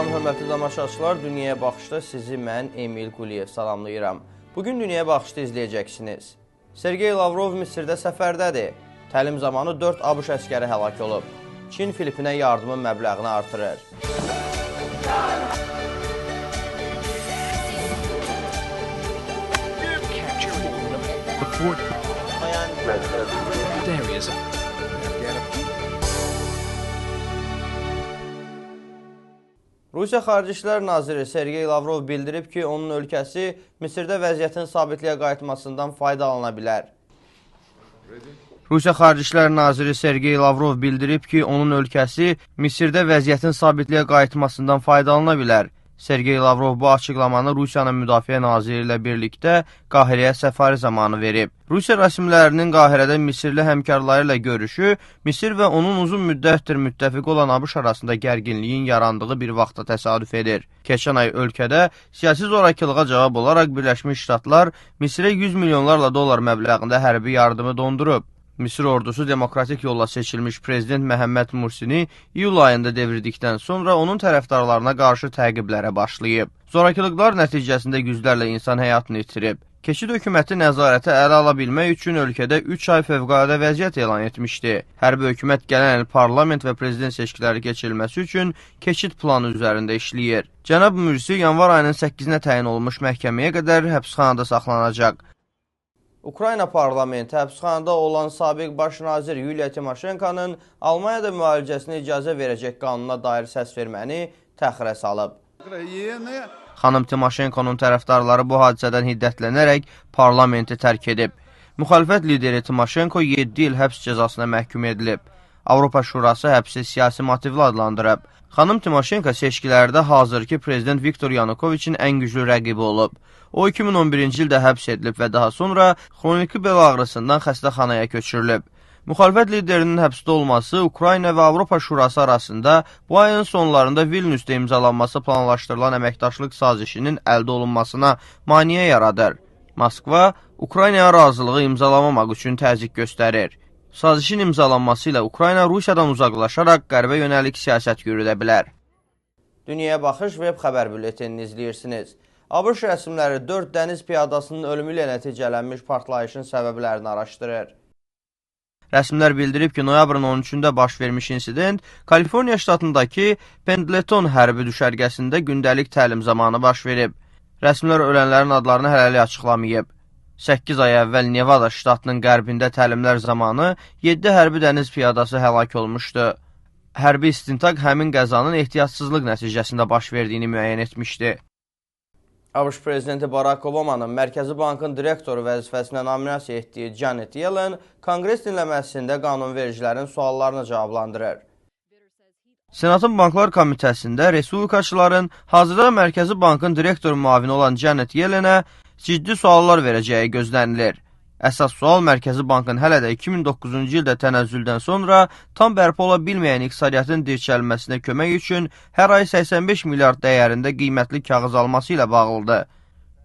Salam, hörmətli tamaşaçılar. Dünyaya baxışda sizi mən Emil Quliyev salamlayıram. Bugün Dünyaya baxışda izləyəcəksiniz. Sergey Lavrov Misirdə səfərdədir. Təlim zamanı 4 ABŞ əskəri həlak olub. Çin Filipinə yardımın məbləğini artırır. Rusiya Xarici İşlər Naziri Sergey Lavrov bildirib ki, onun ölkəsi Misirdə vəziyyətin sabitliyə qayıtmasından faydalana bilər. Rusiya Xarici İşlər Naziri Sergey Lavrov bildirib ki, onun ölkəsi Misirdə vəziyyətin sabitliyə qayıtmasından faydalana bilər. Sergey Lavrov bu açıqlamanı Rusiyanın Müdafiə Naziri ilə birlikdə Qahirəyə səfəri zamanı verib. Rusiya rəsmilərinin Qahirədə Misirli həmkarları ilə görüşü, Misir və onun uzun müddətdir müttəfiq olan ABŞ arasında gərginliyin yarandığı bir vaxtda təsadüf edir. Keçən ay ölkədə siyasi zorakılığa cavab olaraq Birləşmiş Ştatlar Misirə 100 milyonlarla dollar məbləğində hərbi yardımı dondurub. Misir ordusu demokratik yolla seçilmiş prezident Məhəmməd Mursini iyul ayında devirdikdən sonra onun tərəfdarlarına qarşı təqiblərə başlayıb. Zorakılıqlar nəticəsində yüzlərlə insan həyatını itirib. Keçid hökuməti nəzarəti ələ ala bilmək üçün ölkədə 3 ay fövqəladə vəziyyət elan etmişdi. Hərbi hökumət gələn il parlament və prezident seçkiləri keçirilməsi üçün keçid planı üzərində işləyir. Cənab Mursi yanvar ayının 8-nə təyin olunmuş məhkəməyə qədər həbsxanada saxlanacaq. Ukrayna parlamenti həbsxanada olan sabiq baş nazir Yuliya Timoşenkonun Almaniyada müalicəsinə icazə verəcək qanuna dair səs verməni təxirə salıb. Xanım Timoşenkonun tərəfdarları bu hadisədən hiddətlənərək parlamenti tərk edib. Müxalifət lideri Timoşenko 7 il həbs cəzasına məhkum edilib. Avropa Şurası həbsi siyasi motivli adlandırıb. Xanım Timoşenko seçkilərdə hazırki prezident Viktor Yanukoviçin ən güclü rəqibi olub. O 2011-ci ildə həbs edilib və daha sonra xroniki bel ağrısından xəstəxanaya köçürülüb. Müxalifət liderinin həbsdə olması Ukrayna və Avropa Şurası arasında bu ayın sonlarında Vilniusda imzalanması planlaşdırılan əməkdaşlıq sazişinin əldə olunmasına maneə yaradır. Moskva, Ukraynaya razılığı imzalamamaq üçün təzyiq göstərir. Sazişin imzalanması ilə Ukrayna Rusiyadan uzaqlaşaraq qərbə yönəlik siyasət yürüdə bilər. Dünyaya baxış web xəbər bülletenini izləyirsiniz. ABŞ rəsmiləri 4 dəniz piyadasının ölümü ilə nəticələnmiş partlayışın səbəblərini araşdırır. Rəsmilər bildirib ki, noyabrın 13-də baş vermiş insident Kaliforniya ştatındakı Pendleton hərbi düşərgəsində gündəlik təlim zamanı baş verib. Rəsmilər ölənlərin adlarını hələlik açıqlamayıb. 8 ay əvvəl Nevada ştatının qərbində təlimlər zamanı 7 hərbi dəniz piyadası həlak olmuşdu. Hərbi istintaq həmin qəzanın ehtiyatsızlıq nəticəsində baş verdiyini müəyyən etmişdi. ABŞ prezidenti Barack Obamanın Mərkəzi Bankın direktoru vəzifəsinə nominasiya etdiyi Janet Yellen Konqres dinləməsində qanunvericilərin suallarını cavablandırır. Senatın Banklar Komitəsində respublikaçıların hazırda Mərkəzi Bankın direktoru müavini olan Janet Yellenə ciddi suallar verəcəyi gözlənilir. Əsas sual Mərkəzi Bankın hələ də 2009-cu ildə tənəzzüldən sonra tam bərpa ola bilməyən iqtisadiyyatın dirçəlməsinə kömək üçün hər ay 85 milyard dəyərində qiymətli kağız alması ilə bağlıdır.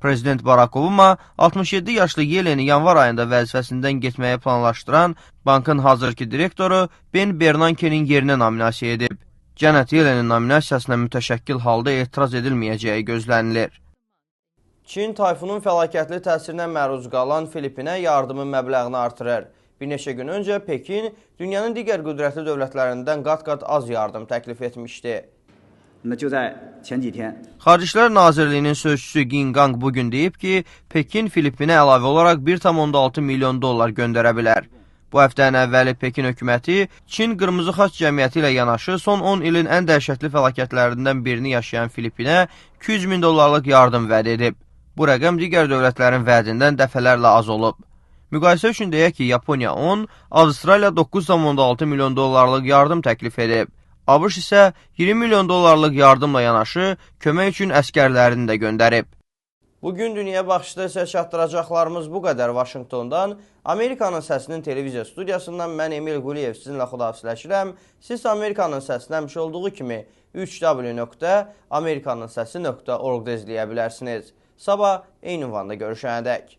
Prezident Barack Obama 67 yaşlı Yelleni yanvar ayında vəzifəsindən getməyə planlaşdıran bankın hazırki direktoru Ben Bernanke'nin yerinə nominasiya edib. Janet Yellenin nominasiyasına mütəşəkkil halda etiraz edilməyəcəyi gözlənilir. Çin tayfunun fəlakətli təsirinə məruz qalan Filipinə yardımın məbləğini artırır. Bir neçə gün öncə Pekin dünyanın digər qüdrətli dövlətlərindən qat-qat az yardım təklif etmişdi. Xarici İşlər Nazirliyinin sözçüsü Qinqang bugün deyib ki, Pekin Filipinə əlavə olaraq 1,6 milyon dollar göndərə bilər. Bu həftənin əvvəli Pekin hökuməti Çin Qırmızı Xaç Cəmiyyəti ilə yanaşı son 10 ilin ən dəhşətli fəlakətlərindən birini yaşayan Filipinə 200 min dollarlıq yardım vəd edib. Bu rəqəm digər dövlətlərin vədindən dəfələrlə az olub. Müqayisə üçün deyək ki, Yaponiya 10, Avstraliya 9,6 milyon dollarlıq yardım təklif edib. ABŞ isə 20 milyon dollarlıq yardımla yanaşı kömək üçün əskərlərini də göndərib. Bugün Dünyaya Baxışda isə çatdıracaqlarımız bu qədər. Vaşinqtondan, Amerikanın Səsinin televiziya studiyasından mən Emil Quliyev sizinlə xudafisləşirəm. Siz Amerikanın Səsini həmişə olduğu kimi 3w.amerikanınsəsi.org-da izləyə bilərsiniz. Sabah eyni ünvanda görüşənədək.